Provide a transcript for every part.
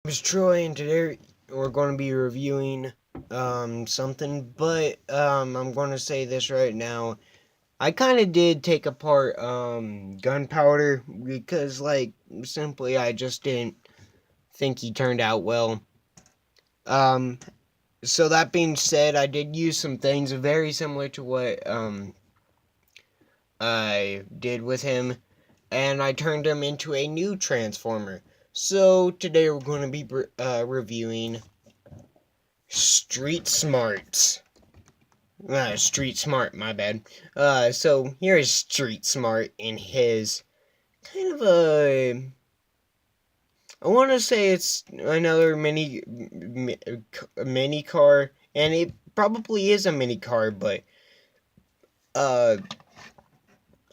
It's Troy, and today we're going to be reviewing something, but I'm going to say this right now. I kind of did take apart gunpowder because, simply I just didn't think he turned out well. Um, so that being said, I did use some things very similar to what I did with him, and I turned him into a new transformer. So today we're going to be reviewing Street Smarts. Street Smart, my bad. So here is Street Smart in his kind of a. I want to say it's another mini car, and it probably is a mini car, but uh,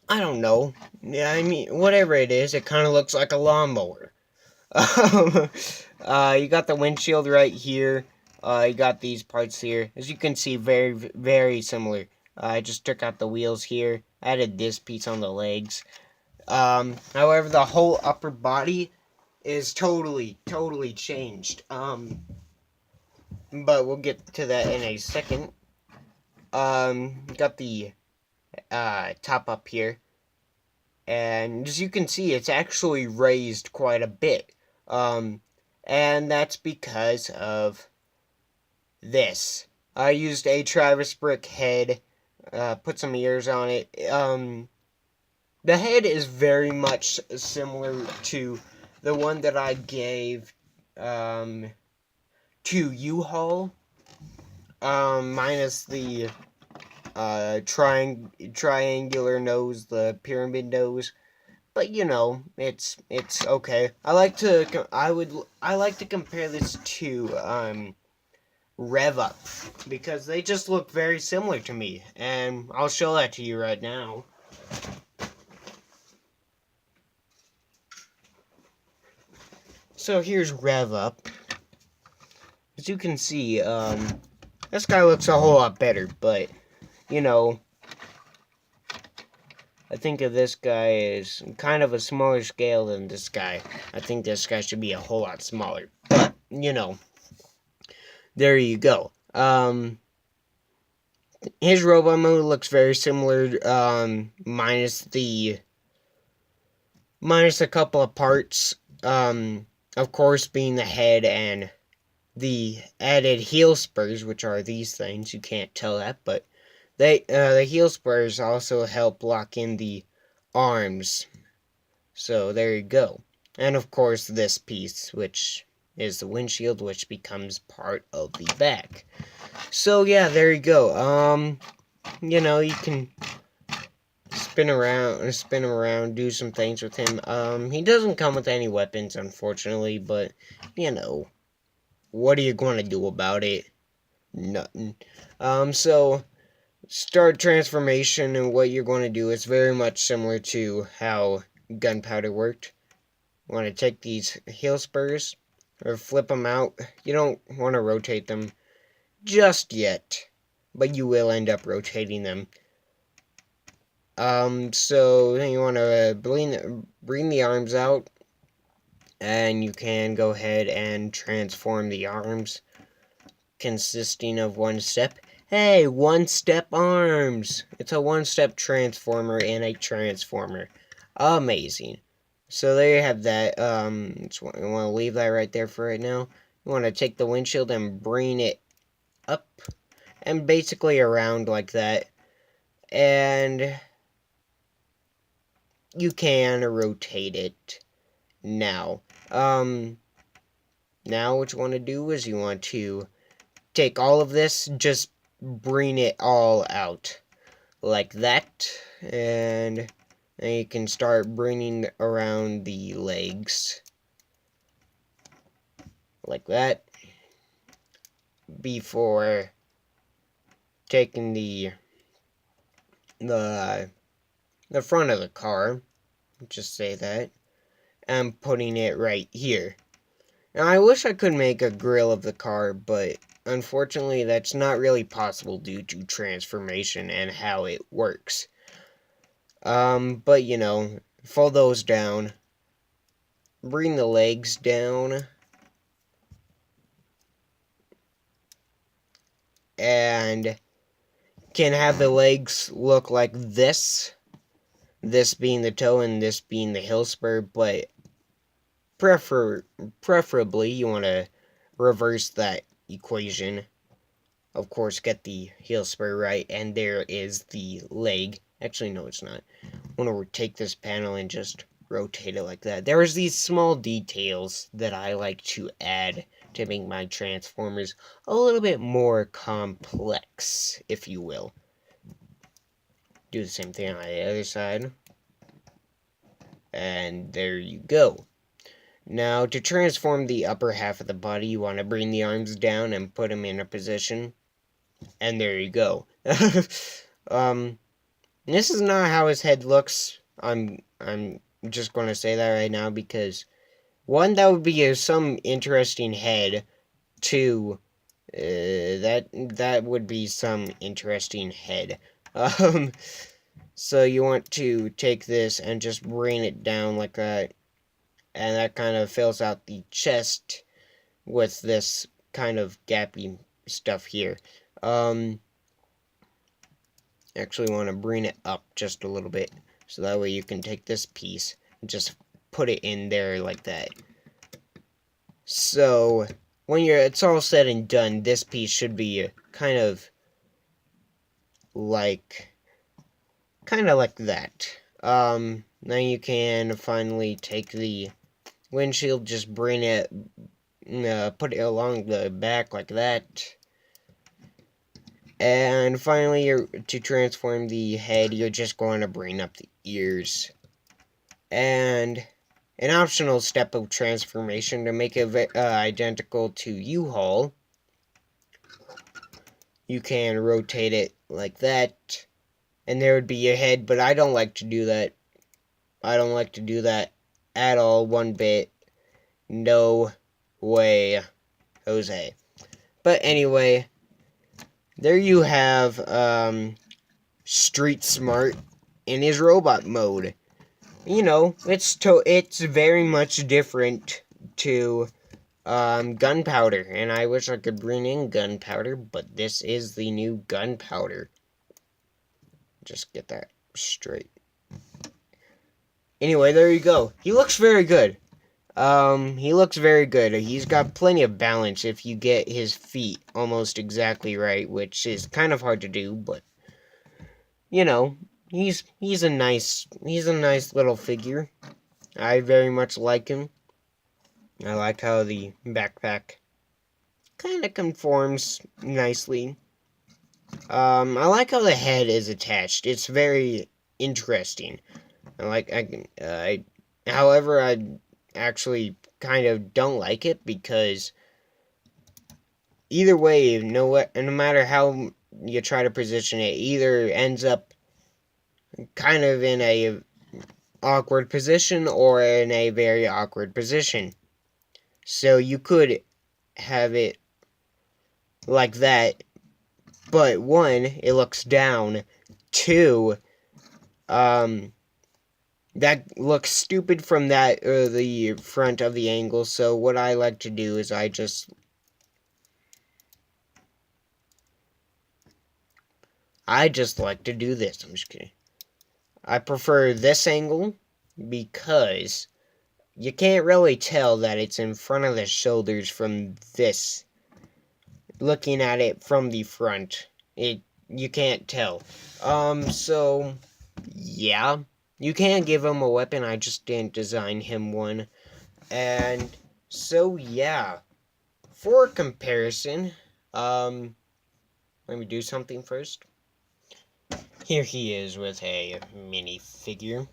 I don't know. Yeah, I mean, whatever it is, it kind of looks like a lawnmower. You got the windshield right here. You got these parts here. As you can see, very, very similar. I just took out the wheels here. Added this piece on the legs. However, the whole upper body is totally changed. But we'll get to that in a second. Got the top up here. And as you can see, it's actually raised quite a bit. And that's because of this. I used a Travis brick head, put some ears on it. The head is very much similar to the one that I gave to U-Haul, minus the triangular nose, the pyramid nose. But it's okay. I like to compare this to Rev Up because they just look very similar to me, and I'll show that to you right now. So here's Rev Up. As you can see, this guy looks a whole lot better, but I think of this guy as kind of a smaller scale than this guy. I think this guy should be a whole lot smaller. But, there you go. His robot mode looks very similar, minus a couple of parts. Of course, being the head and the added heel spurs, which are these things. You can't tell that, but the heel spurs also help lock in the arms. So there you go. And of course, this piece, which is the windshield, which becomes part of the back. So yeah, there you go. You can spin around, do some things with him. He doesn't come with any weapons, unfortunately, but what are you going to do about it? Nothing. So start transformation, and what you're going to do is very much similar to how gunpowder worked. You want to take these heel spurs or flip them out. You don't want to rotate them just yet, but you will end up rotating them. So you want to bring the arms out, and you can go ahead and transform the arms, consisting of one step. Hey, one-step arms! It's a one-step transformer and a transformer. Amazing. So there you have that. You want to leave that right there for right now. You want to take the windshield and bring it up and basically around like that. And you can rotate it now. Now what you want to do is you want to take all of this, just bring it all out like that, and then you can start bringing around the legs like that before taking the front of the car, just say that, and putting it right here. Now I wish I could make a grill of the car, but unfortunately, that's not really possible due to transformation and how it works. But fold those down, bring the legs down, and can have the legs look like this. This being the toe and this being the heel spur, but preferably you want to reverse that equation. Of course, get the heel spur right, and there is the leg. Actually, no, it's not. I want to take this panel and just rotate it like that. There's these small details that I like to add to make my Transformers a little bit more complex, if you will. Do the same thing on the other side. And there you go. Now, to transform the upper half of the body, you want to bring the arms down and put them in a position. And there you go. This is not how his head looks. I'm just going to say that right now because, one, that would be some interesting head. Two, that would be some interesting head. So you want to take this and just bring it down like that, and that kind of fills out the chest with this kind of gappy stuff here. Actually want to bring it up just a little bit, so that way you can take this piece and just put it in there like that. So when it's all said and done, this piece should be kind of like that. Now you can finally take the windshield, just bring it, put it along the back like that. And finally, to transform the head, you're just going to bring up the ears. And an optional step of transformation to make it identical to U-Haul, you can rotate it like that, and there would be your head, but I don't like to do that. I don't like to do that at all, one bit. No way, Jose. But anyway, there you have STREETSMART in his robot mode. You know, it's very much different to Gunpowder, and I wish I could bring in Gunpowder, but this is the new Gunpowder. Just get that straight. Anyway, there you go. He looks very good. He looks very good. He's got plenty of balance if you get his feet almost exactly right, which is kind of hard to do, but you know, he's a nice little figure. I very much like him. I like how the backpack kind of conforms nicely. I like how the head is attached. It's very interesting. However, I actually kind of don't like it because either way, no matter how you try to position it, either ends up kind of in a awkward position or in a very awkward position. So you could have it like that, but one, it looks down. Two, that looks stupid from the front of the angle, so what I like to do is I just like to do this. I'm just kidding. I prefer this angle because you can't really tell that it's in front of the shoulders from this. Looking at it from the front, you can't tell. So yeah. You can give him a weapon, I just didn't design him one. And so, yeah. For comparison, let me do something first. Here he is with a minifigure.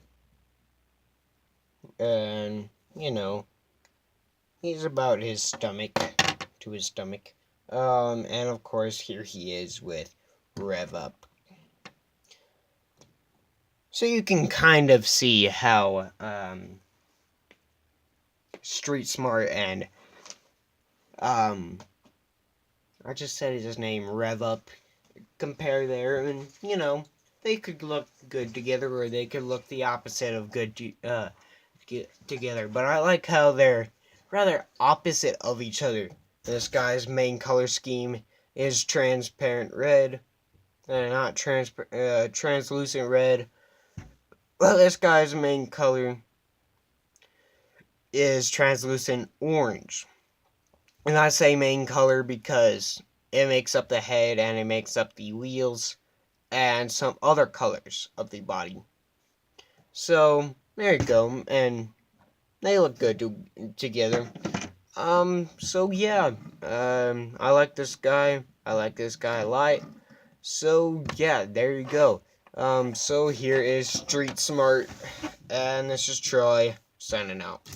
And, you know, he's about his stomach, to his stomach. And of course, here he is with Rev Up. So you can kind of see how StreetSmart and I just said his name, Rev Up, compare there, and you know they could look good together, or they could look the opposite of good together. But I like how they're rather opposite of each other. This guy's main color scheme is transparent red. Not translucent red. Well, this guy's main color is translucent orange. And I say main color because it makes up the head and it makes up the wheels and some other colors of the body. So there you go, and they look good together. So yeah, I like this guy. I like this guy a lot. So yeah, there you go. So here is Street Smart, and this is Troy signing out.